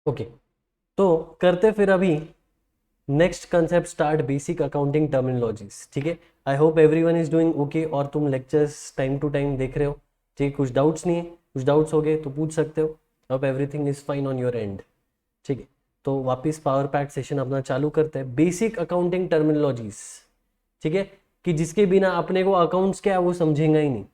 Okay, तो करते फिर अभी next concept start, basic accounting terminologies. ठीक है, I hope everyone is doing okay, और तुम लेक्चर्स टाइम टू टाइम देख रहे हो। ठीक है, कुछ डाउट्स नहीं है, कुछ डाउट्स हो गए तो पूछ सकते हो। अब everything is fine on your and. ठीक है, तो वापस पावर पैक सेशन अपना चालू करते हैं। बेसिक अकाउंटिंग टर्मिनोलॉजीज, ठीक है, कि जिसके बिना अपने को अकाउंट्स क्या है वो समझेगा ही नहीं।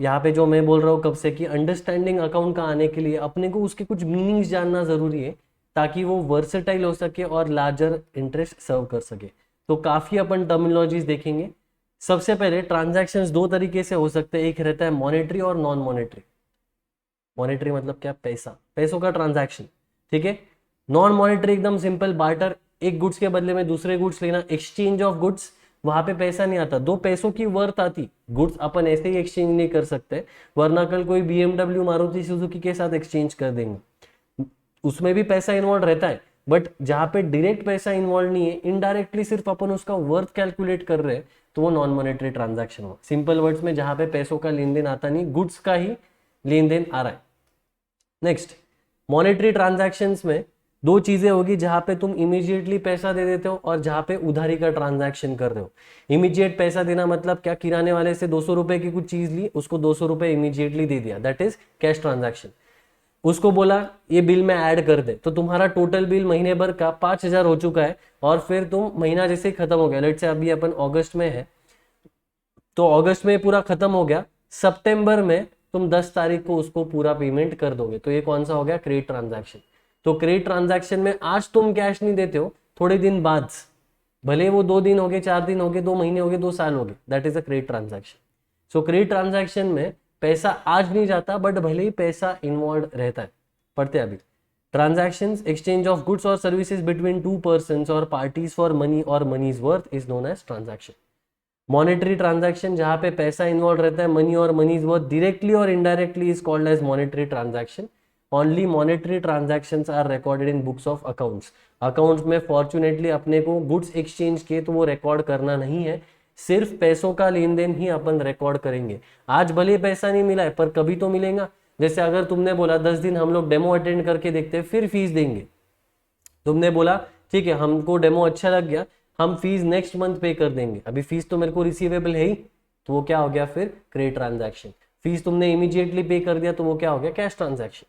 यहाँ पे जो मैं बोल रहा हूँ कब से कि अंडरस्टैंडिंग अकाउंट का आने के लिए अपने को उसके कुछ मीनिंग्स जानना जरूरी है, ताकि वो वर्सेटाइल हो सके और लार्जर इंटरेस्ट सर्व कर सके। तो काफी अपन टर्मिनोलॉजीज देखेंगे। सबसे पहले ट्रांजैक्शंस दो तरीके से हो सकते हैं, एक रहता है मॉनेटरी और नॉन मॉनेटरी। मॉनेटरी मतलब क्या, पैसा, पैसों का ट्रांजैक्शन। ठीक है, नॉन मॉनेटरी एकदम सिंपल, बार्टर, एक गुड्स के बदले में दूसरे गुड्स लेना, एक्सचेंज ऑफ गुड्स। वहां पे पैसा नहीं आता, दो पैसों की वर्थ आती। गुड्स अपन ऐसे ही एक्सचेंज नहीं कर सकते, वरना कल कोई BMW मारुति सुजुकी के साथ एक्सचेंज कर देंगे, उसमें भी पैसा इन्वॉल्व रहता है। बट जहां पे डायरेक्ट पैसा इन्वॉल्व नहीं है, इनडायरेक्टली सिर्फ अपन उसका वर्थ कैलकुलेट कर रहे हैं, तो वो नॉन मॉनेटरी ट्रांजैक्शन हुआ। सिंपल वर्ड्स में जहां पे पैसों का लेन देन आता नहीं, गुड्स का ही लेन देन आ रहा है। नेक्स्ट, मॉनेटरी ट्रांजैक्शंस में दो चीजें होगी, जहां पे तुम इमीडिएटली पैसा दे देते हो और जहां पे उधारी का ट्रांजैक्शन कर रहे हो। इमीडिएट पैसा देना मतलब क्या, किराने वाले से 200 रुपए की कुछ चीज ली, उसको 200 रुपए इमीडिएटली दे दिया, दैट इज कैश ट्रांजैक्शन। उसको बोला ये बिल में ऐड कर दे, तो तुम्हारा टोटल बिल महीने भर का 5,000 हो चुका है, और फिर तुम महीना जैसे ही खत्म हो गया, लेट से अभी अपन अगस्त में है, तो अगस्त में पूरा खत्म हो गया, सितंबर में तुम 10 तारीख को उसको पूरा पेमेंट कर दोगे, तो ये कौन सा हो गया, क्रेडिट ट्रांजैक्शन। तो क्रेडिट ट्रांजैक्शन में आज तुम कैश नहीं देते हो, थोड़े दिन बाद, भले वो 2 दिन हो गए, 4 दिन हो गए, 2 महीने हो गए, 2 साल हो गए, that is a credit transaction. So credit transaction में पैसा आज नहीं जाता, बट भले ही पैसा इन्वॉल्व रहता है। पढ़ते हैं अभी। ट्रांजैक्शंस, एक्सचेंज ऑफ गुड्स और सर्विसेज बिटवीन टू पर्सन्स और पार्टीज फॉर मनी और money's worth is known as transaction. Monetary transaction, जहां पे पैसा इन्वॉल्व रहता है, मनी और मनीज वर्थ डायरेक्टली और indirectly, is called as monetary transaction. Only monetary transactions are recorded in books of accounts. Accounts में fortunately अपने को गुड्स एक्सचेंज किए तो वो रिकॉर्ड करना नहीं है, सिर्फ पैसों का लेन देन ही अपन रिकॉर्ड करेंगे। आज भले पैसा नहीं मिला है, पर कभी तो मिलेगा। जैसे अगर तुमने बोला 10 दिन हम लोग डेमो अटेंड करके देखते हैं, फिर फीस देंगे। तुमने बोला ठीक है हमको डेमो अच्छा लग गया, हम फीस नेक्स्ट मंथ पे कर देंगे, अभी फीस तो मेरे को रिसीवेबल है ही, तो वो क्या हो गया फिर, क्रेडिट ट्रांजैक्शन। फीस तुमने इमीडिएटली पे कर दिया, तो वो क्या हो गया, cash transaction.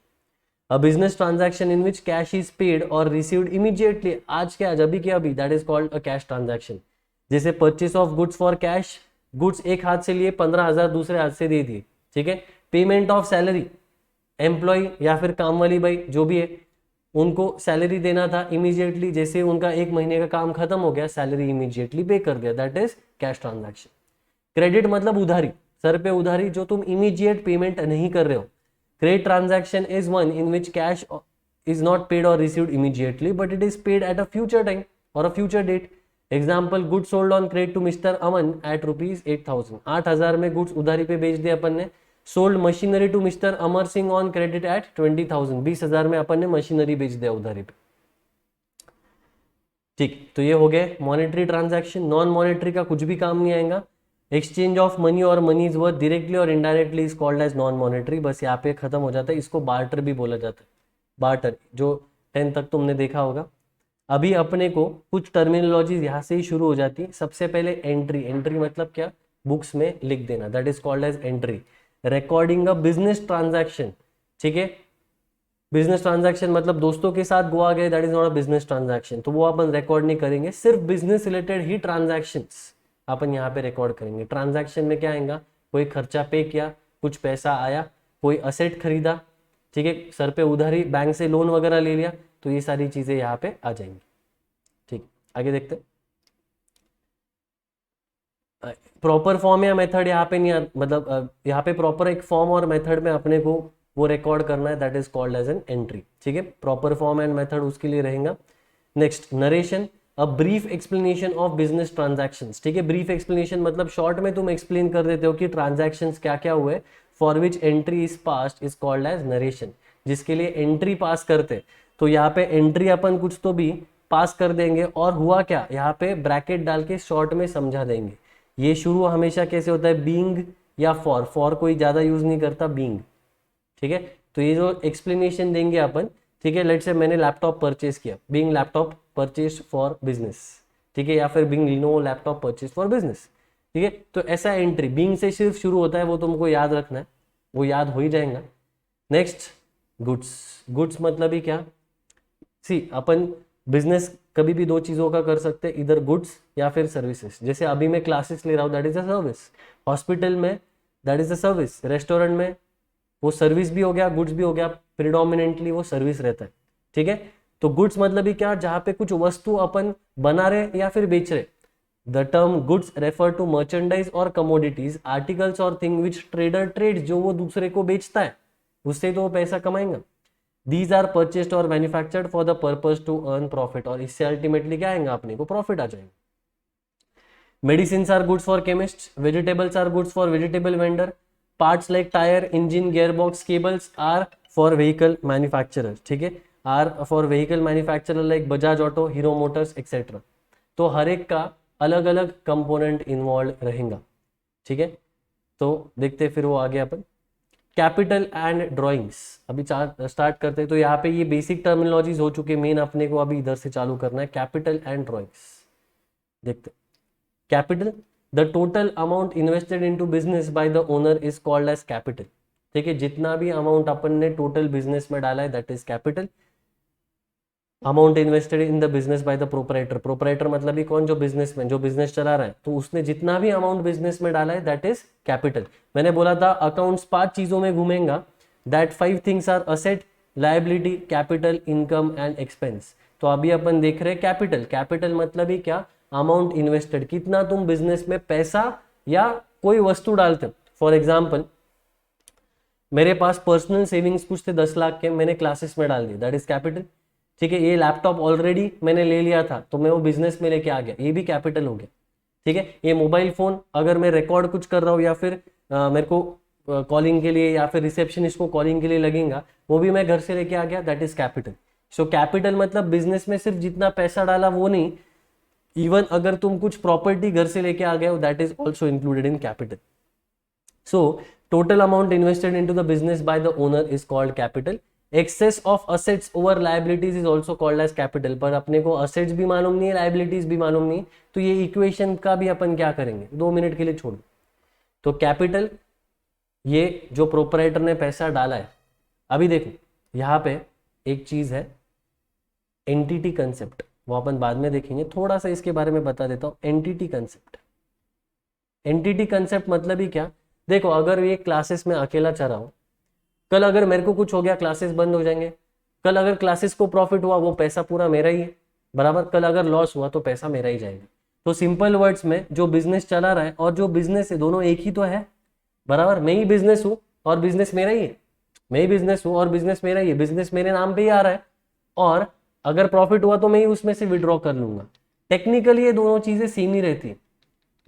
A business transaction in which cash is paid और रिसीव्ड इमीडिएटली, आज के आज, अभी के अभी, that is called a cash transaction. जैसे purchase of goods for cash, goods एक हाथ से लिए, 15,000 दूसरे हाथ से दे दिए। ठीक है, पेमेंट ऑफ सैलरी, एम्प्लॉय या फिर काम वाली बाई जो भी है, उनको सैलरी देना था इमीडिएटली, जैसे उनका 1 महीने का काम खत्म हो गया, सैलरी इमीडिएटली पे कर दिया, that is cash transaction. Credit मतलब उधारी, सर पे उधारी जो तुम इमीडिएट पेमेंट नहीं कर रहे हो। Credit transaction is one in which cash is not paid or received immediately, but it is paid at a future time or a future date. Example, goods sold on credit to Mr. Aman at rupees 8,000. 8,000 में goods उधारी पे बेच दिया अपन ने। Sold machinery to mister Amar Singh on credit at 20,000. 20,000 में अपन ने machinery बेच दिया उधारी पे। ठीक, तो ये हो गए मॉनेटरी ट्रांजैक्शन। नॉन मॉनेटरी का कुछ भी काम नहीं आएगा। एक्सचेंज ऑफ मनी और मनीज वर्थ डायरेक्टली और indirectly is called as non monetary. बस यहाँ पे खत्म हो जाता है, इसको बार्टर भी बोला जाता है। बार्टर जो 10 तक तुमने देखा होगा। अभी अपने को कुछ टर्मिनोलॉजीज यहाँ से ही शुरू हो जाती है। सबसे पहले एंट्री, एंट्री मतलब क्या, बुक्स में लिख देना, that is called as entry. Recording a business transaction, ठीक है, बिजनेस ट्रांजैक्शन मतलब दोस्तों के साथ गोवा गए, that is not a business transaction, तो वो अपन रिकॉर्ड नहीं करेंगे। सिर्फ बिजनेस रिलेटेड ही ट्रांजैक्शंस अपन यहाँ पे रिकॉर्ड करेंगे। ट्रांजैक्शन में क्या आएगा, कोई खर्चा पे किया, कुछ पैसा आया, कोई असेट खरीदा, ठीक है, सर पे उधारी, बैंक से लोन वगैरह ले लिया, तो ये सारी चीजें यहाँ पे आ जाएंगी। ठीक, आगे देखते हैं। प्रॉपर फॉर्म या मेथड यहाँ पे नहीं मतलब यहाँ पे प्रॉपर एक फॉर्म और मेथड में अपने को वो रिकॉर्ड करना है, that is called as an entry. ठीक है, प्रॉपर फॉर्म एंड मेथड उसके लिए रहेगा। Next, narration, a brief explanation of business transactions. ठीक है, ब्रीफ एक्सप्लेनेशन मतलब शॉर्ट में तुम एक्सप्लेन कर देते हो कि ट्रांजैक्शंस क्या क्या हुए, for which entry is passed is called as narration. जिसके लिए एंट्री पास करते, तो यहाँ पे एंट्री अपन कुछ तो भी पास कर देंगे, और हुआ क्या यहाँ पे ब्रैकेट डाल के शॉर्ट में समझा देंगे। ये शुरू हमेशा कैसे होता है, बीइंग या फॉर कोई ज्यादा यूज नहीं करता, बीइंग। ठीक है, तो ये जो एक्सप्लेनेशन देंगे अपन, ठीक है, लेट्स से मैंने लैपटॉप परचेज किया, being laptop purchase for business, ठीक है, या फिर being Lenovo laptop purchase for business, ठीक है। तो ऐसा एंट्री बीइंग से सिर्फ शुरू होता है, वो तुमको याद रखना है, वो याद हो ही जाएगा। नेक्स्ट गुड्स, गुड्स मतलब ही क्या, सी अपन बिजनेस कभी भी दो चीजों का कर सकते हैं, इधर गुड्स या फिर सर्विसेज। जैसे अभी मैं क्लासेस ले रहा हूँ, that is a service, hospital में that is a service, restaurant में वो सर्विस भी हो गया, गुड्स भी हो गया, प्रिडोमिनेंटली वो सर्विस रहता है, ठीक है। तो गुड्स मतलब ही क्या, जहां पे कुछ वस्तु अपन बना रहे या फिर बेच रहे। The term goods refer to merchandise और कमोडिटीज, आर्टिकल्स और थिंग विच ट्रेडर ट्रेड, जो वो दूसरे को बेचता है उससे तो वो पैसा कमाएगा। दीज आर परचेस्ड और manufactured for the purpose to earn profit, और इससे अल्टीमेटली क्या आएगा, अपने को प्रॉफिट आ जाएगा। Medicine are goods for chemist, vegetables are goods for vegetable vendor, parts like tyre, engine, gearbox, cables are for vehicle manufacturer, ठीक है, are for vehicle manufacturer like Bajaj auto, Hero motors etcetera. तो हर एक का अलग अलग कंपोनेंट इन्वॉल्व रहेगा, ठीक है। तो देखते फिर वो आगे अपन कैपिटल एंड ड्राइंग्स, अभी स्टार्ट करते हैं। तो यहाँ पे ये बेसिक टर्मिनोलॉजीज हो चुके, मेन अपने को अभी इधर से चालू करना है, कैपिटल एंड ड्राइंग्स। देखते capital, the total amount invested into business by the owner is called as capital, ठीक है। जितना भी अमाउंट अपन ने टोटल बिजनेस में डाला है that is capital. Amount invested in the business by the proprietor, proprietor मतलब ही कौन, जो बिजनेसमैन, जो बिजनेस चला रहा है, तो उसने जितना भी अमाउंट बिजनेस में डाला है दैट इज कैपिटल। मैंने बोला था अकाउंट्स 5 चीजों में घूमेगा, that 5 things are asset, liability, capital, income and expense. तो अभी अपन देख रहे हैं कैपिटल, कैपिटल मतलब ही क्या, अमाउंट इन्वेस्टेड, कितना तुम बिजनेस में पैसा या कोई वस्तु डालते हो। फॉर एग्जाम्पल मेरे पास पर्सनल सेविंग्स कुछ थे 10 लाख के, मैंने क्लासेस में डाल दिए, दैट इज कैपिटल, ठीक है। ये लैपटॉप ऑलरेडी मैंने ले लिया था तो मैं वो बिजनेस में लेके आ गया, ये भी कैपिटल हो गया, ठीक है। ये मोबाइल फोन अगर मैं रिकॉर्ड कुछ कर रहा हूँ या फिर मेरे को कॉलिंग के लिए या फिर रिसेप्शनिस्ट को कॉलिंग के लिए लगेगा, वो भी मैं घर से लेके आ गया, that is capital. So capital मतलब बिजनेस में सिर्फ जितना पैसा डाला वो नहीं, इवन अगर तुम कुछ प्रॉपर्टी घर से लेके आ गए हो that is also included in capital. So total amount invested into the business by the owner is called capital. Excess of assets over liabilities is also called as capital. पर अपने को असेट्स भी मालूम नहीं है, लायबिलिटीज भी मालूम नहीं, तो ये इक्वेशन का भी अपन क्या करेंगे, 2 मिनट के लिए छोड़। तो कैपिटल ये जो प्रोपराइटर ने पैसा डाला है। अभी देखो यहाँ पे एक चीज है एंटिटी कंसेप्ट, वो अपन बाद में देखेंगे, थोड़ा सा इसके बारे में बता देता हूँ। एंटिटी कंसेप्ट, एंटिटी कंसेप्ट मतलब ही क्या, देखो अगर ये क्लासेस में अकेला चल रहा हूं, कल अगर मेरे को कुछ हो गया क्लासेस बंद हो जाएंगे, कल अगर क्लासेस को प्रॉफिट हुआ वो पैसा पूरा मेरा ही है, बराबर, कल अगर लॉस हुआ तो पैसा मेरा ही जाएगा। तो सिंपल वर्ड्स में जो बिजनेस चला रहा है और जो बिजनेस है दोनों एक ही तो है, बराबर। मैं ही बिजनेस हूं और बिजनेस मेरा ही है, मैं ही बिजनेस हूं और बिजनेस मेरा ही है, बिजनेस मेरे नाम पे ही आ रहा है, और अगर प्रॉफिट हुआ तो मैं ही उसमें से विड्रॉ कर लूंगा। टेक्निकली ये दोनों चीजें सेम ही रहती है,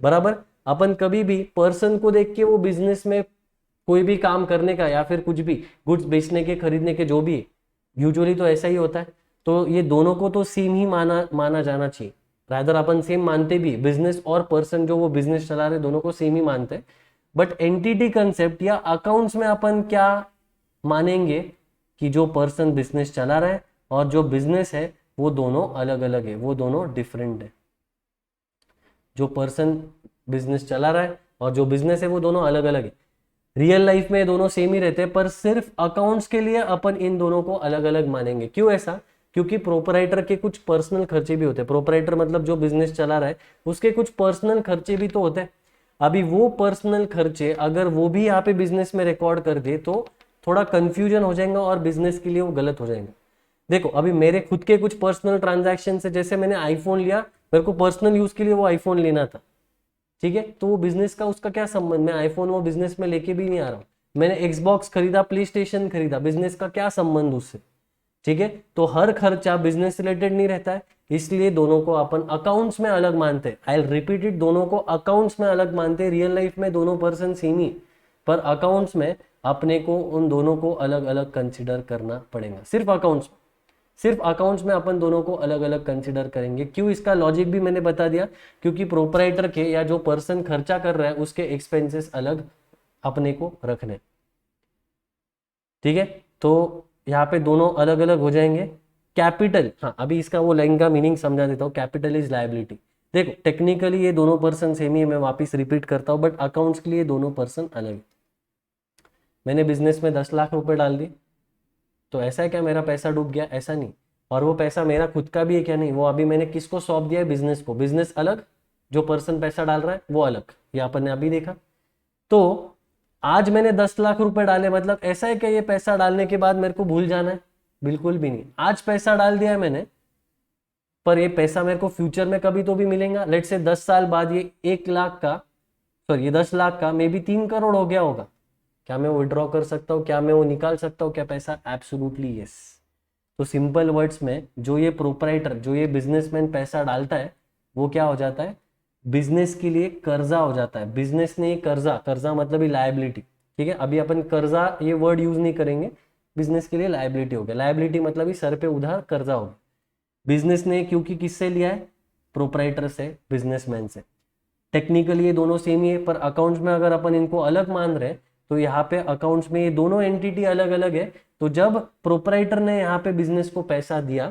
बराबर। अपन कभी भी पर्सन को देख के वो बिजनेस में कोई भी काम करने का या फिर कुछ भी गुड्स बेचने के खरीदने के जो भी है, यूजुअली तो ऐसा ही होता है। तो ये दोनों को तो सेम ही माना जाना चाहिए, रादर अपन सेम मानते भी, बिजनेस और पर्सन जो वो बिजनेस चला रहे दोनों को सेम ही मानते हैं। बट एंटिटी कंसेप्ट या अकाउंट्स में अपन क्या मानेंगे कि जो पर्सन बिजनेस चला रहा है और जो बिजनेस है वो दोनों अलग अलग है, वो दोनों डिफरेंट है। जो पर्सन बिजनेस चला रहा है और जो बिजनेस है वो दोनों अलग अलग है। रियल लाइफ में दोनों सेम ही रहते हैं, पर सिर्फ अकाउंट्स के लिए अपन इन दोनों को अलग अलग मानेंगे। क्यों ऐसा, क्योंकि प्रोपराइटर के कुछ पर्सनल खर्चे भी होते हैं। प्रोपराइटर मतलब जो बिजनेस चला रहा है उसके कुछ पर्सनल खर्चे भी तो होते हैं। अभी वो पर्सनल खर्चे अगर वो भी यहाँ पे बिजनेस में रिकॉर्ड कर दे तो थोड़ा कंफ्यूजन हो जाएगा और बिजनेस के लिए वो गलत हो जाएगा। देखो अभी मेरे खुद के कुछ पर्सनल ट्रांजैक्शन है, जैसे मैंने आईफोन लिया, मेरे को पर्सनल यूज के लिए वो आईफोन लेना था, ठीक है, तो वो बिजनेस का उसका क्या संबंध, मैं आईफोन वो बिजनेस में लेके भी नहीं आ रहा हूँ। मैंने एक्सबॉक्स खरीदा, प्ले स्टेशन खरीदा, बिजनेस का क्या संबंध उससे, ठीक है। तो हर खर्चा बिजनेस रिलेटेड नहीं रहता है, इसलिए दोनों को अपन अकाउंट्स में अलग मानते हैं। आई रिपीट इट, दोनों को अकाउंट्स में अलग मानते हैं। रियल लाइफ में दोनों पर्सन सेम ही, पर अकाउंट्स में अपने को उन दोनों को अलग अलग कंसिडर करना पड़ेगा। सिर्फ अकाउंट्स में, सिर्फ अकाउंट्स में अपन दोनों को अलग अलग कंसिडर करेंगे। क्यों, इसका लॉजिक भी मैंने बता दिया, क्योंकि प्रोपराइटर के या जो पर्सन खर्चा कर रहा है उसके एक्सपेंसेस अलग अपने को रखने, ठीक है। तो यहाँ पे दोनों अलग अलग हो जाएंगे। कैपिटल, हाँ अभी इसका वो लाइन का मीनिंग समझा देता हूँ। Capital is liability. देखो टेक्निकली ये दोनों पर्सन सेम ही है, मैं वापस रिपीट करता हूँ, बट अकाउंट्स के लिए दोनों पर्सन अलग है। मैंने बिजनेस में 10 लाख रुपए डाल दिए, तो ऐसा है क्या मेरा पैसा डूब गया? ऐसा नहीं। और वो पैसा मेरा खुद का भी है क्या? नहीं। वो अभी मैंने किसको सौंप दिया है? बिजनेस को। बिजनेस अलग, जो पर्सन पैसा डाल रहा है वो अलग, ये अपन ने अभी देखा। तो आज मैंने 10 लाख रुपए डाले, मतलब ऐसा है कि ये पैसा डालने के बाद मेरे को भूल जाना है? बिल्कुल भी नहीं। आज पैसा डाल दिया है मैंने, पर ये पैसा मेरे को फ्यूचर में कभी तो भी मिलेगा। लेट से 10 साल बाद ये 1 लाख का, सॉरी ये 10 लाख का मे बी 3 करोड़ हो गया होगा। क्या मैं विड्रॉ कर सकता हूँ? क्या मैं वो निकाल सकता हूँ क्या पैसा? Absolutely yes. तो सिंपल वर्ड्स में जो ये प्रोपराइटर, जो ये बिजनेसमैन पैसा डालता है, वो क्या हो जाता है? बिजनेस के लिए कर्जा हो जाता है। बिजनेस ने कर्जा, कर्जा मतलब ही लायबिलिटी, ठीक है। अभी अपन कर्जा ये वर्ड यूज नहीं करेंगे, बिजनेस के लिए लायबिलिटी हो गया। लायबिलिटी मतलब ही सर पे उधार कर्जा हो गया। बिजनेस ने क्योंकि किससे लिया है? प्रोपराइटर से, बिजनेसमैन से। टेक्निकली ये दोनों सेम ही है, पर अकाउंट्स में अगर अपन इनको अलग मान रहे हैं तो यहाँ पे अकाउंट्स में ये दोनों एंटिटी अलग अलग है। तो जब प्रोपराइटर ने यहाँ पे बिजनेस को पैसा दिया,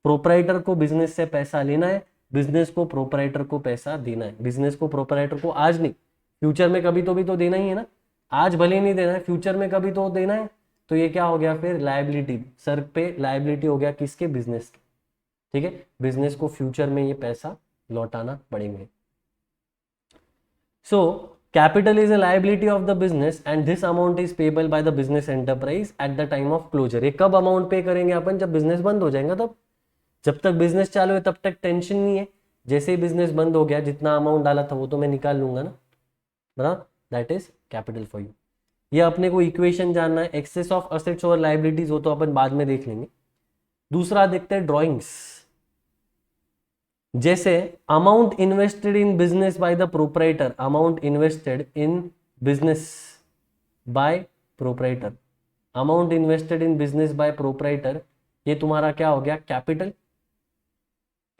प्रोपराइटर को बिजनेस से पैसा लेना है, बिजनेस को प्रोपराइटर को पैसा देना है। बिजनेस को प्रोपराइटर को आज नहीं, फ्यूचर में कभी तो देना ही है ना। आज भले नहीं देना है, फ्यूचर में कभी तो देना है। तो ये क्या हो गया फिर? लायबिलिटी, सर पे लायबिलिटी हो गया किसके? बिजनेस के, ठीक है। बिजनेस को फ्यूचर में ये पैसा लौटाना पड़ेंगे। So capital is a liability of the business and this amount is payable by the business enterprise at the time of closure. ये कब अमाउंट पे करेंगे अपन? जब बिजनेस बंद हो जाएगा तब। जब तक बिजनेस चालू है तब तक टेंशन नहीं है। जैसे ही बिजनेस बंद हो गया, जितना अमाउंट डाला था वो तो मैं निकाल लूंगा ना, बराबर। That is capital for you. ये अपने को इक्वेशन जानना है। एक्सेस ऑफ असेट्स और लाइबिलिटीज हो तो अपन बाद में देख लेंगे। दूसरा देखते हैं ड्रॉइंग्स। जैसे amount invested in business by the proprietor, amount invested in business by proprietor, amount invested in business by proprietor, ये तुम्हारा क्या हो गया? कैपिटल,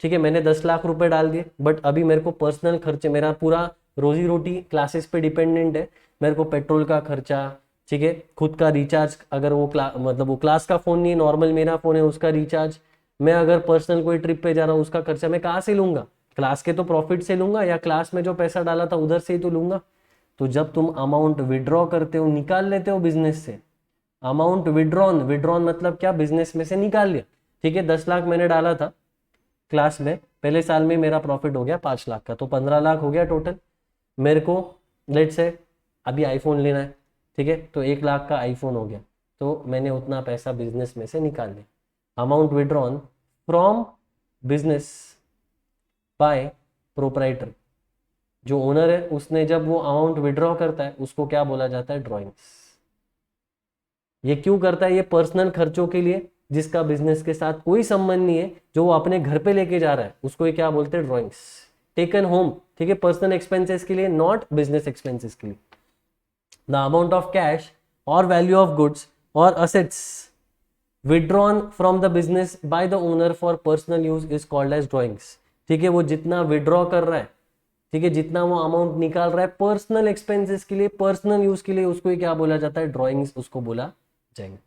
ठीक है। मैंने 10 लाख रुपए डाल दिए, बट अभी मेरे को पर्सनल खर्चे, मेरा पूरा रोजी रोटी क्लासेस पे डिपेंडेंट है। मेरे को पेट्रोल का खर्चा, ठीक है, खुद का रिचार्ज, अगर वो मतलब वो क्लास का फोन नहीं, नॉर्मल मेरा फोन है, उसका रिचार्ज। मैं अगर पर्सनल कोई ट्रिप पे जा रहा हूँ उसका खर्चा मैं कहाँ से लूंगा? क्लास के तो प्रॉफिट से लूंगा, या क्लास में जो पैसा डाला था उधर से ही तो लूंगा। तो जब तुम अमाउंट विड्रॉ करते हो, निकाल लेते हो बिजनेस से, अमाउंट विड्रॉन, विड्रॉन मतलब क्या? बिजनेस में से निकाल लिया, ठीक है। 10 लाख मैंने डाला था क्लास में, पहले साल में मेरा प्रॉफिट हो गया 5 लाख का, तो 15 लाख हो गया टोटल। मेरे को लेट से अभी आईफोन लेना है, ठीक है, तो 1 लाख का आईफोन हो गया, तो मैंने उतना पैसा बिजनेस में से निकाल लिया। Amount withdrawn from business by proprietor, जो ओनर है उसने जब वो अमाउंट विड्रॉ करता है उसको क्या बोला जाता है? ड्रॉइंग्स। ये क्यों करता है? ये पर्सनल खर्चों के लिए, जिसका बिजनेस के साथ कोई संबंध नहीं है, जो वो अपने घर पे लेके जा रहा है, उसको ये क्या बोलते हैं? ड्रॉइंग्स। टेकन होम, ठीक है, पर्सनल एक्सपेंसेस के लिए, नॉट बिजनेस एक्सपेंसेस के लिए। द अमाउंट ऑफ कैश और वैल्यू ऑफ गुड्स और assets withdrawn from the business by the owner for personal use is called as drawings, ठीक है। वो जितना विड्रॉ कर रहा है, ठीक है, जितना वो अमाउंट निकाल रहा है पर्सनल एक्सपेंसेस के लिए, पर्सनल यूज के लिए, उसको क्या बोला जाता है? ड्रॉइंग्स उसको बोला जाएंगे।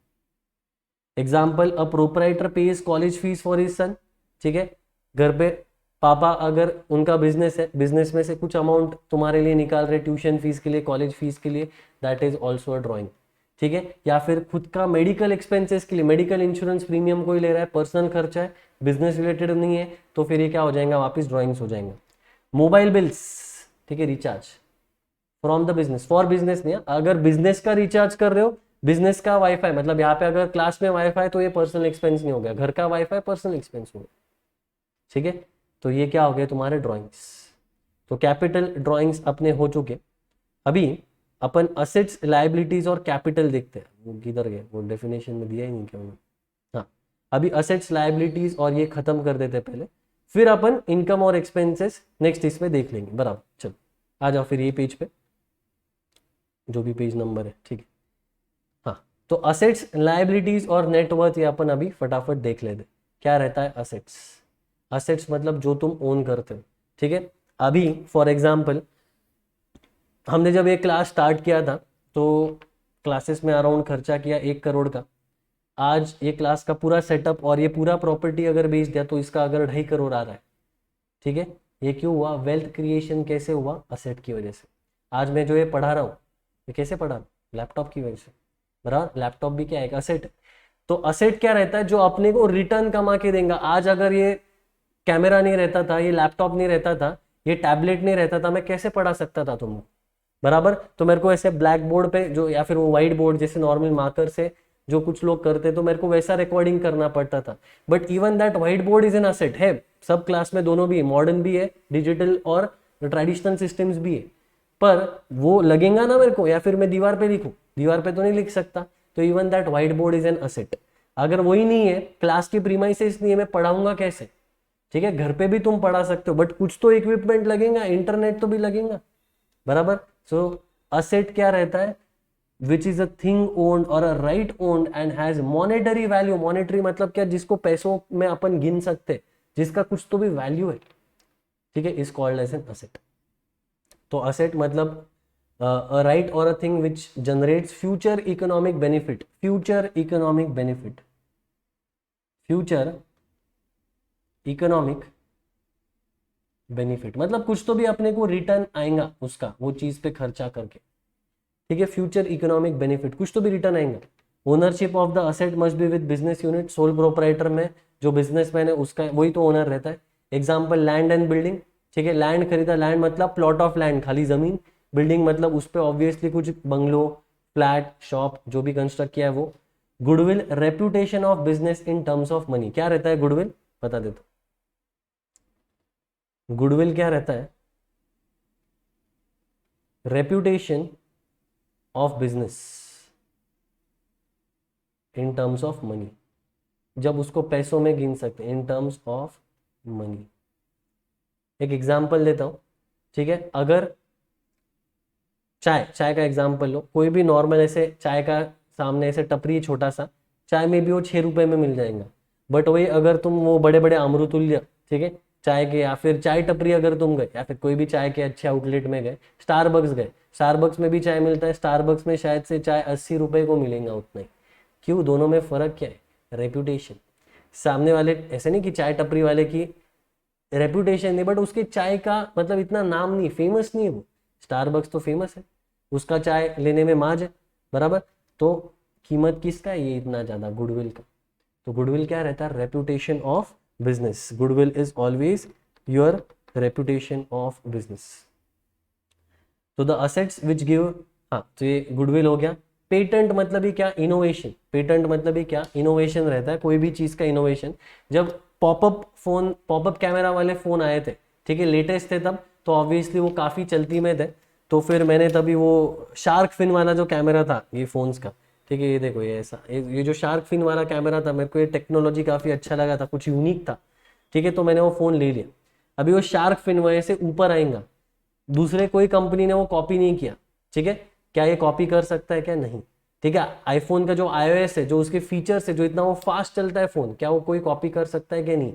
Example, a proprietor page college fees for his son, ठीक है। घर पे पापा अगर उनका बिजनेस है, बिजनेस में से कुछ अमाउंट तुम्हारे लिए निकाल रहे ट्यूशन फीस के लिए, कॉलेज फीस के लिए, that is also a drawing, ठीक है। या फिर खुद का मेडिकल एक्सपेंसेस के लिए, मेडिकल इंश्योरेंस प्रीमियम कोई ले रहा है, पर्सनल खर्चा है, बिजनेस रिलेटेड नहीं है, तो फिर ये क्या हो जाएगा? वापस ड्रॉइंग्स हो जाएंगे। मोबाइल बिल्स, ठीक है, recharge from the business, for business नहीं है। अगर बिजनेस का रिचार्ज कर रहे हो, बिजनेस का वाईफाई, मतलब यहाँ पे अगर क्लास में वाईफाई तो ये पर्सनल एक्सपेंस नहीं हो गया, घर का वाईफाई पर्सनल एक्सपेंस हो गया, ठीक है। तो ये क्या हो गया? तुम्हारे ड्रॉइंग्स। तो कैपिटल ड्रॉइंग्स अपने हो चुके। अभी अपन असेट्स, लायबिलिटीज और कैपिटल देखते हैं। वो किधर गए? वो डेफिनेशन में दिया ही नहीं क्या उन्होंने? हाँ, अभी असेट्स, लायबिलिटीज और ये खत्म कर देते पहले, फिर अपन इनकम और एक्सपेंसेस नेक्स्ट इसमें देख लेंगे, बराबर। चलो आ जाओ फिर ये पेज पे, जो भी पेज नंबर है, ठीक है। हाँ, तो असेट्स, लायबिलिटीज और नेटवर्थ ये अपन अभी फटाफट देख लेते। क्या रहता है असेट्स? असेट्स मतलब जो तुम ओन करते हो, ठीक है। अभी फॉर एग्जाम्पल हमने जब ये क्लास स्टार्ट किया था तो क्लासेस में अराउंड खर्चा किया 1 करोड़ का, आज ये क्लास का पूरा सेटअप और ये पूरा प्रॉपर्टी अगर बेच दिया तो इसका अगर 2.5 करोड़ आ रहा है, ठीक है, ये क्यों हुआ? वेल्थ क्रिएशन कैसे हुआ? असेट की वजह से। आज मैं जो ये पढ़ा रहा हूँ, ये कैसे पढ़ा रहा हूँ? लैपटॉप की वजह से, बराबर। लैपटॉप भी क्या है? एक असेट है। तो असेट क्या रहता है? जो अपने को रिटर्न कमा के देगा। आज अगर ये कैमरा नहीं रहता था, ये लैपटॉप नहीं रहता था, ये टैबलेट नहीं रहता था, मैं कैसे पढ़ा सकता था तुमको, बराबर। तो मेरे को ऐसे ब्लैक बोर्ड पे जो, या फिर वो व्हाइट बोर्ड जैसे नॉर्मल मार्कर से जो कुछ लोग करते, तो मेरे को वैसा रिकॉर्डिंग करना पड़ता था। But even that white board is an asset है। सब क्लास में दोनों भी है, मॉडर्न भी है, डिजिटल और ट्रेडिशनल सिस्टम्स भी है। पर वो लगेगा ना मेरे को, या फिर मैं दीवार पे लिखूं, दीवार पे तो नहीं लिख सकता। तो even that white board is an asset. अगर वही नहीं है, क्लास की प्रीमाइसेस नहीं है, मैं पढ़ाऊंगा कैसे? ठीक है, घर पे भी तुम पढ़ा सकते हो, बट कुछ तो इक्विपमेंट लगेगा, इंटरनेट तो भी लगेगा, बराबर। सो असेट क्या रहता है? Which is a thing owned और a right owned and has monetary value. Monetary मतलब क्या? जिसको पैसों में अपन गिन सकते, जिसका कुछ तो भी वैल्यू है, ठीक है, is called as an asset. तो असेट मतलब a right or a thing which generates future economic benefit, future economic benefit, future economic benefit मतलब कुछ तो भी अपने को रिटर्न आएगा उसका, वो चीज पे खर्चा करके, ठीक है। फ्यूचर इकोनॉमिक बेनिफिट, कुछ तो भी रिटर्न आएगा। Ownership of the asset must be with business unit. Sole proprietor में जो बिजनेसमैन है उसका वही तो ओनर रहता है। एग्जाम्पल लैंड एंड बिल्डिंग, ठीक है। लैंड खरीदा, लैंड मतलब प्लॉट ऑफ लैंड, खाली जमीन। बिल्डिंग मतलब उस पर ऑब्वियसली कुछ बंगलो, फ्लैट, शॉप जो भी कंस्ट्रक्ट किया है वो। Goodwill, reputation of business in terms of money. क्या रहता है गुडविल? बता देता, गुडविल क्या रहता है? Reputation of business in terms of money, जब उसको पैसों में गिन सकते, इन टर्म्स ऑफ मनी। एक एग्जांपल देता हूं, ठीक है। अगर चाय, चाय का एग्जांपल लो, कोई भी नॉर्मल ऐसे चाय का सामने ऐसे टपरी है छोटा सा, चाय में भी वो 6 रुपए में मिल जाएगा। बट वही अगर तुम वो बड़े बड़े अमृतुल्य, ठीक है, चाय के, या फिर चाय टपरी अगर तुम गए, या फिर कोई भी चाय के अच्छे आउटलेट में गए, स्टारबक्स गए, स्टारबक्स में भी चाय मिलता है, स्टारबक्स में शायद से चाय 80 रुपए को मिलेगा उतना ही। क्यों? दोनों में फर्क क्या है? रेप्यूटेशन। सामने वाले ऐसे नहीं कि चाय टपरी वाले की रेप्यूटेशन नहीं, बट उसके चाय का मतलब इतना नाम नहीं, फेमस नहीं है वो। स्टारबक्स तो फेमस है, उसका चाय लेने में माज है, बराबर। तो कीमत किसका है ये इतना ज्यादा? गुडविल का। तो गुडविल क्या रहता है? Reputation of business. Goodwill is always your reputation of business. तो द असेट्स विच गिव, हाँ, तो ये गुडविल हो गया। पेटेंट मतलब ही क्या? इनोवेशन। पेटेंट मतलब ही क्या? इनोवेशन रहता है, कोई भी चीज का इनोवेशन। जब पॉपअप फोन, पॉपअप कैमरा वाले फोन आए थे, ठीक है, लेटेस्ट थे तब, तो ऑब्वियसली वो काफी चलती में थे। तो फिर मैंने तभी वो शार्क फिन वाला जो कैमरा था ये फोन्स का, ठीक है, ये देखो, ये ऐसा, ये जो शार्क फिन वाला कैमरा था, मेरे को ये टेक्नोलॉजी काफी अच्छा लगा था, कुछ यूनिक था, ठीक है, तो मैंने वो फोन ले लिया। अभी वो शार्क फिन वजह से ऊपर आएगा, दूसरे कोई कंपनी ने वो कॉपी नहीं किया, ठीक है। क्या ये कॉपी कर सकता है? क्या नहीं, ठीक है। आईफोन का जो iOS है, जो उसके फीचर्स है, जो इतना वो फास्ट चलता है फोन, क्या वो कोई कॉपी कर सकता है? क्या नहीं?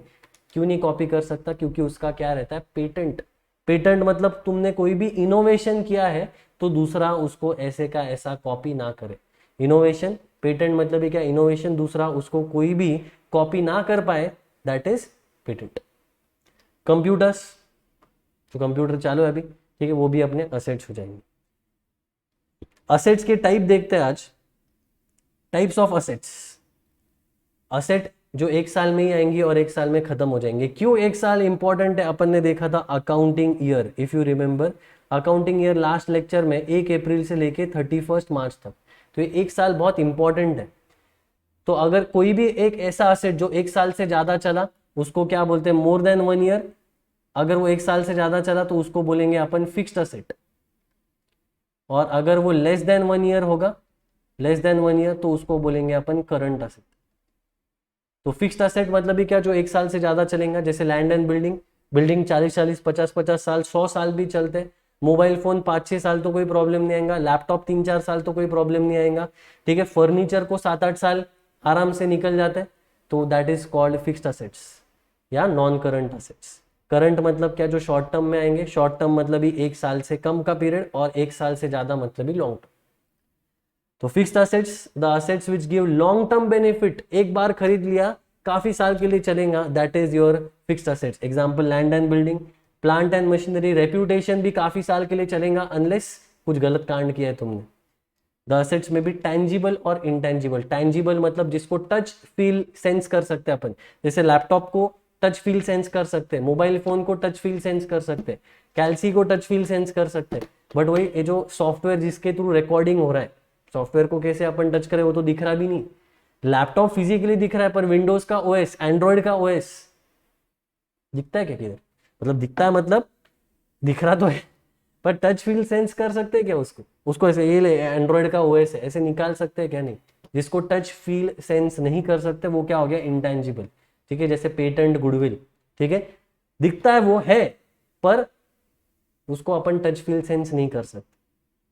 क्यों नहीं कॉपी कर सकता? क्योंकि उसका क्या रहता है? पेटेंट। पेटेंट मतलब तुमने कोई भी इनोवेशन किया है तो दूसरा उसको ऐसे का ऐसा कॉपी ना करे। इनोवेशन, पेटेंट मतलब ही क्या? इनोवेशन, दूसरा उसको कोई भी कॉपी ना कर पाए, दैट इज पेटेंट। कंप्यूटर्स, जो कंप्यूटर चालू है अभी, ठीक है, वो भी अपने असेट्स हो जाएंगे। असेट्स के टाइप देखते हैं आज, टाइप्स ऑफ असेट्स। असेट जो एक साल में ही आएंगी और एक साल में खत्म हो जाएंगे। क्यों एक साल इंपॉर्टेंट है? अपन ने देखा था accounting year, if you remember, accounting year last lecture में 1 अप्रैल से लेके 31 मार्च तक, तो ये एक साल बहुत इंपॉर्टेंट है। तो अगर कोई भी एक ऐसा असेट जो एक साल से ज्यादा चला, उसको क्या बोलते हैं? More than 1 year. अगर वो एक साल से ज्यादा चला तो उसको बोलेंगे अपन फिक्स्ड असेट। और अगर वो लेस देन 1 ईयर होगा, लेस देन 1 ईयर, तो उसको बोलेंगे अपन करंट असेट। तो फिक्स्ड असेट मतलब ही क्या? जो एक साल से ज्यादा चलेगा, जैसे लैंड एंड बिल्डिंग, बिल्डिंग 40-40, 50-50 साल, 100 साल भी चलते। मोबाइल फोन 5-6 साल तो कोई प्रॉब्लम नहीं आएगा, लैपटॉप 3-4 साल तो कोई प्रॉब्लम नहीं आएगा, ठीक है। फर्नीचर को 7-8 साल आराम से निकल जाते हैं, तो that is called fixed assets या नॉन करंट असेट्स। करंट मतलब क्या? जो शॉर्ट टर्म में आएंगे। शॉर्ट टर्म मतलब ही एक साल से कम का पीरियड, और एक साल से ज्यादा मतलब ही लॉन्ग टर्म। तो fixed assets, the assets which give long term benefit, एक बार खरीद लिया काफी साल के लिए चलेगा, that is your fixed assets. Example land and building, plant and machinery, reputation भी काफी साल के लिए चलेगा अनलेस कुछ गलत कांड किया है तुमने। द असेट्स में भी टैंजिबल और इनटैंजिबल। टैंजिबल मतलब जिसको टच फील सेंस कर सकते हैं अपन, जैसे लैपटॉप को टच फील सेंस कर सकते हैं, मोबाइल फोन को टच फील सेंस कर सकते हैं, कैल्सी को टच फील सेंस कर सकते हैं। बट वही ये जो सॉफ्टवेयर जिसके थ्रू रिकॉर्डिंग हो रहा है, सॉफ्टवेयर को कैसे अपन टच करें वो तो दिख रहा भी नहीं। लैपटॉप फिजिकली दिख रहा है पर विंडोज का ओएस, एंड्रॉइड का ओएस दिखता है क्या किधर? मतलब दिखता है मतलब दिख रहा तो है, पर टच फील सेंस कर सकते हैं क्या उसको? उसको ऐसे ये ले एंड्रॉइड का ओएस है ऐसे निकाल सकते हैं क्या? नहीं। जिसको टच फील सेंस नहीं कर सकते वो क्या हो गया? इंटेंजिबल। ठीक है, जैसे पेटेंट, गुडविल। ठीक है, दिखता है वो है पर उसको अपन टच फील सेंस नहीं कर सकते।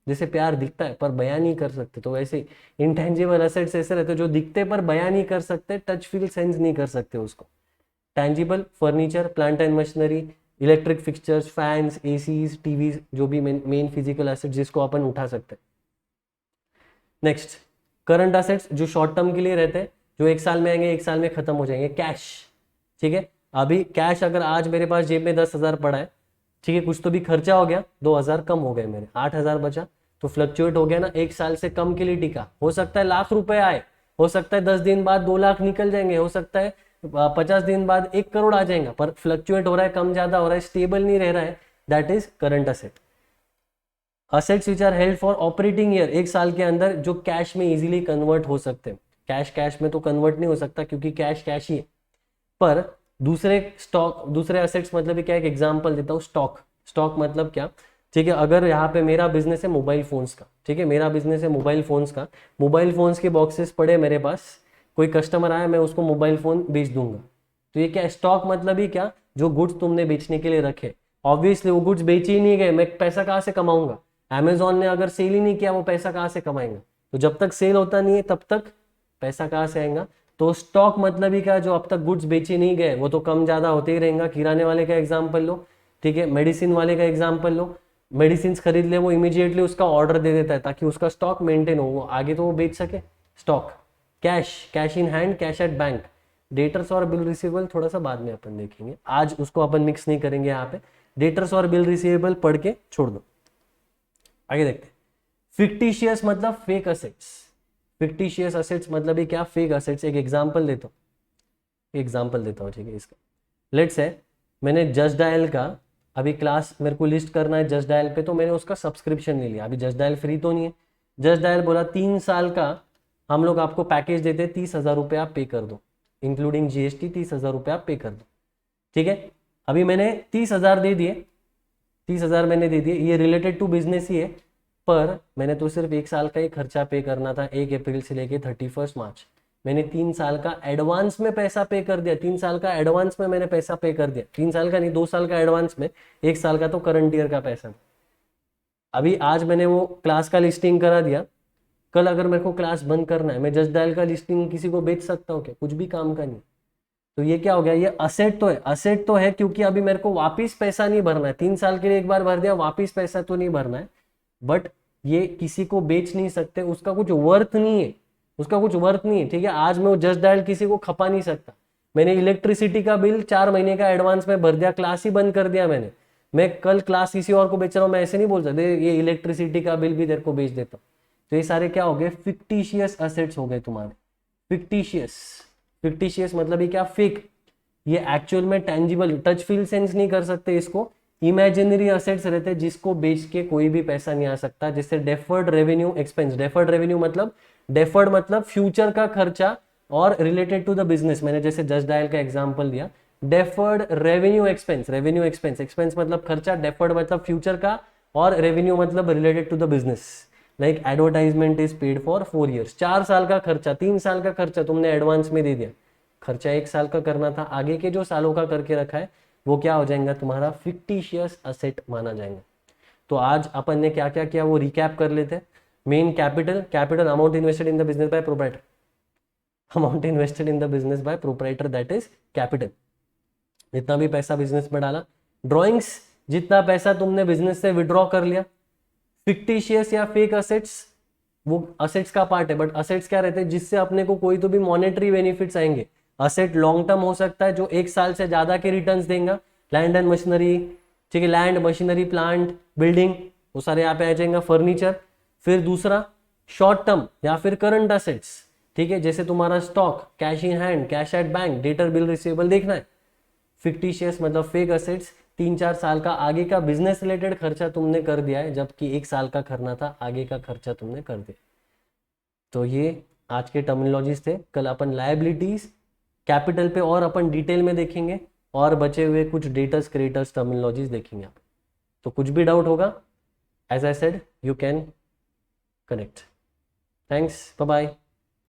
जैसे प्यार दिखता है पर बयान नहीं कर सकते, तो वैसे इंटेंजिबल एसेट्स ऐसे रहते जो दिखते पर बयान नहीं कर सकते, टच फील सेंस नहीं कर सकते उसको। Tangible furniture, plant and machinery, electric fixtures, fans, ACs, TVs, जो भी मेन फिजिकल एसेट जिसको अपन उठा सकते हैं। नेक्स्ट करंट एसेट्स, जो शॉर्ट टर्म के लिए रहते हैं, जो एक साल में आएंगे एक साल में खत्म हो जाएंगे। कैश, ठीक है, अभी कैश अगर आज मेरे पास जेब में 10,000 पड़ा है, ठीक है, कुछ तो भी खर्चा हो गया, 2,000 कम हो गए मेरे, 8,000 बचा, तो फ्लक्चुएट हो गया ना, एक साल से कम के लिए टिका। हो सकता है लाख रुपए आए, हो सकता है 10 दिन बाद 2 लाख निकल जाएंगे, हो सकता है 50 दिन बाद 1 करोड़ आ जाएगा, पर फ्लक्चुएट हो रहा है, कम ज्यादा हो रहा है, स्टेबल नहीं रह रहा है, that is current asset. Assets which are held for operating year, एक साल के अंदर जो कैश में इजीली कन्वर्ट हो सकते हैं। कैश कैश में तो कन्वर्ट नहीं हो सकता क्योंकि कैश कैश ही है, पर दूसरे स्टॉक, दूसरे असेट्स मतलब क्या, एक एग्जांपल देता हूँ, स्टॉक। स्टॉक मतलब क्या, ठीक है, अगर यहाँ पे मेरा बिजनेस है मोबाइल फोन्स का, ठीक है, मेरा बिजनेस है मोबाइल फोन्स का, मोबाइल फोन्स के बॉक्सेस पड़े मेरे पास, कोई कस्टमर आया मैं उसको मोबाइल फोन बेच दूंगा, तो ये क्या, स्टॉक मतलब ही क्या, जो गुड्स तुमने बेचने के लिए रखे। ऑब्वियसली वो गुड्स बेच ही नहीं गए, मैं पैसा कहाँ से कमाऊंगा? अमेजोन ने अगर सेल ही नहीं किया, वो पैसा कहाँ से कमाएंगे? तो जब तक सेल होता नहीं है तब तक पैसा कहाँ से आएगा? तो स्टॉक मतलब ही क्या, जो अब तक गुड्स बेचे नहीं गए वो तो कम ज्यादा होते ही रहेगा। किराने वाले का एग्जांपल लो, ठीक है, मेडिसिन वाले का एग्जांपल लो, मेडिसिन खरीद ले, वो इमीडिएटली उसका ऑर्डर दे देता है ताकि उसका स्टॉक मेंटेन हो, वो आगे तो वो बेच सके। Stock. Cash, cash in hand, cash at bank. Debtors और बिल रिसीवेबल थोड़ा सा बाद में अपन देखेंगे, आज उसको अपन मिक्स नहीं करेंगे यहाँ पे। डेटर्स और बिल रिसीवेबल पढ़ के छोड़ दो, आगे देखते हैं। फिक्टिशियस मतलब फेक असेट्स। फिक्टिशियस असेट्स मतलब ये क्या, फेक असेट्स। एक एग्जांपल देता हूँ, एग्जांपल देता हूँ, ठीक है, इसका लेट्स है, मैंने जस्ट डायल का अभी क्लास मेरे को लिस्ट करना है जस्ट डायल पे, तो मैंने उसका सब्सक्रिप्शन ले लिया। अभी जस्ट डायल फ्री तो नहीं है, जस्ट डायल बोला 3 साल का हम लोग आपको पैकेज देते, 30,000 रुपये आप पे कर दो, इंक्लूडिंग जीएसटी 30,000 रुपये आप पे कर दो, ठीक है। अभी मैंने 30,000 दे दिए, 30,000 मैंने दे दिए, ये रिलेटेड टू बिजनेस ही है, पर मैंने तो सिर्फ 1 साल का ही खर्चा पे करना था, 1 अप्रैल से लेके 31 मार्च। मैंने 3 साल का एडवांस में पैसा पे कर दिया, 3 साल का एडवांस में मैंने पैसा पे कर दिया, 3 साल का नहीं 2 साल का एडवांस में, 1 साल का तो करंट ईयर का पैसा। अभी आज मैंने वो क्लास का लिस्टिंग करा दिया, कल अगर मेरे को क्लास बंद करना है, मैं जस्ट डायल का लिस्टिंग किसी को बेच सकता हूँ क्या? कुछ भी काम का नहीं। तो ये क्या हो गया, ये असेट तो है, असेट तो है क्योंकि अभी मेरे को वापिस पैसा नहीं भरना है, 3 साल के लिए एक बार भर दिया, वापिस पैसा तो नहीं भरना है, बट ये किसी को बेच नहीं सकते, उसका कुछ वर्थ नहीं है, उसका कुछ वर्थ नहीं है, ठीक है। आज मैं वो जस्ट डायल किसी को खपा नहीं सकता, मैंने इलेक्ट्रिसिटी का बिल 4 महीने का एडवांस में भर दिया, क्लास ही बंद कर दिया मैंने, मैं कल क्लास किसी और को बेच रहा हूँ, मैं ऐसे नहीं बोल सकते ये इलेक्ट्रिसिटी का बिल भी तेरे को बेच देता हूँ। तो ये सारे क्या हो गए, फिक्टिशियस असेट्स हो गए तुम्हारे। फिक्टिशियस, फिक्टिशियस मतलब ये क्या, फेक। ये एक्चुअल में टेंजिबल, टच फील सेंस नहीं कर सकते इसको, इमेजिनरी असेट्स रहते हैं जिसको बेच के कोई भी पैसा नहीं आ सकता, जिससे deferred revenue expense. Deferred revenue मतलब, डेफर्ड मतलब फ्यूचर का खर्चा और रिलेटेड टू द बिजनेस, मैंने जैसे जस्ट डायल का एग्जांपल दिया। Deferred revenue expense, revenue expense, expense मतलब खर्चा, डेफर्ड मतलब फ्यूचर का, और रेवेन्यू मतलब related to the business. Like advertisement is paid for 4 years, 4 साल का खर्चा, 3 साल का खर्चा तुमने एडवांस में दे दिया, खर्चा 1 साल का करना था, आगे के जो सालों का करके रखा है वो क्या हो जाएगा, तुम्हारा फिक्टिशियस असेट माना जाएगा। तो आज अपन ने क्या क्या किया वो रिकैप कर लेते हैं। Main capital, capital amount invested in the business by proprietor, amount invested in the business by proprietor, that is capital, जितना भी पैसा बिजनेस में डाला। ड्रॉइंग्स, जितना पैसा तुमने बिजनेस से विड्रॉ कर लिया। फिक्टिशियस या फेक असेट्स, वो असेट्स का पार्ट है, बट असेट्स क्या रहते हैं जिससे अपने को कोई तो भी मॉनेटरी बेनिफिट्स आएंगे। असेट लॉन्ग टर्म हो सकता है जो 1 साल से ज्यादा के रिटर्न्स देगा, लैंड एंड मशीनरी, ठीक है, लैंड मशीनरी प्लांट बिल्डिंग वो सारे यहाँ पे आ जाएंगे, फर्नीचर। फिर दूसरा शॉर्ट टर्म या फिर करंट असेट्स, ठीक है, जैसे तुम्हारा stock, cash in hand, cash at bank, debtor bill receivable देखना है। फिक्टिशियस मतलब फेक असेट्स, 3-4 साल का आगे का बिजनेस रिलेटेड खर्चा तुमने कर दिया है जबकि 1 साल का करना था, आगे का खर्चा तुमने कर दिया। तो ये आज के टर्मिनोलॉजीज थे। कल अपन लायबिलिटीज, कैपिटल पे और अपन डिटेल में देखेंगे, और बचे हुए कुछ डेटर्स क्रेडिटर्स टर्मिनोलॉजीज देखेंगे आप। तो कुछ भी डाउट होगा, as I said, you can connect. Thanks, bye bye.